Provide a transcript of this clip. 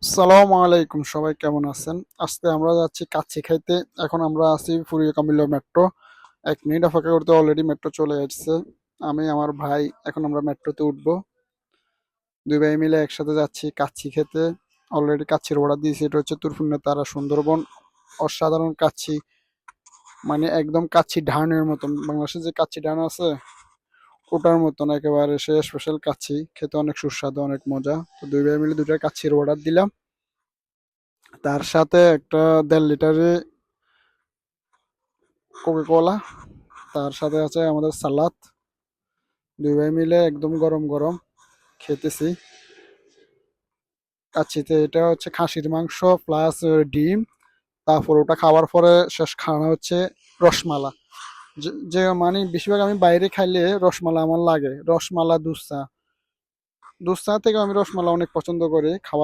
সালাম আলাইকুম, সবাই কেমন আছেন? আজকে আমরা যাচ্ছি কাচ্চি খাইতে। এখন আমরা আছি ফুরিয়ে কামিল্য মেট্রো। 1 মিনিট অপেক্ষা করতে অলরেডি মেট্রো চলে আসছে। আমি আমার ভাই এখন আমরা মেট্রোতে উঠবো। দুই ভাই মিলে একসাথে যাচ্ছি কাচ্চি খেতে। অলরেডি কাচ্চির অর্ডার দিয়েছি। এটা হচ্ছে তুরফুনের তারা সুন্দরবন। অসাধারণ কাচ্চি, মানে একদম কাচ্চি ঢানের মতন, বাংলাদেশে যে কাচ্চি ঢান আছে ওটার মতন একেবারে সে স্পেশাল কাচ্চি, খেতে অনেক সুস্বাদু, অনেক মজা। তো দুই ভাই মিলে দুটা কাচ্চির অর্ডার দিলাম। তার সাথে একটা 1.5 লিটারে কোকা-কোলা, তার সাথে আছে আমাদের সালাদ। দুই ভাই মিলে একদম গরম গরম খেতেছি কাচ্চিতে। এটা হচ্ছে খাসির মাংস প্লাস ডিম। তারপর ওটা খাওয়ার পরে শেষ খাওয়া হচ্ছে রসমালা। যে যে মানে বেশিরভাগ আমি বাইরে খাইলে রসমালা আমার লাগে, রসমালা দুধ চা। দুধ চা থেকে আমি রসমালা অনেক পছন্দ করি খাওয়া।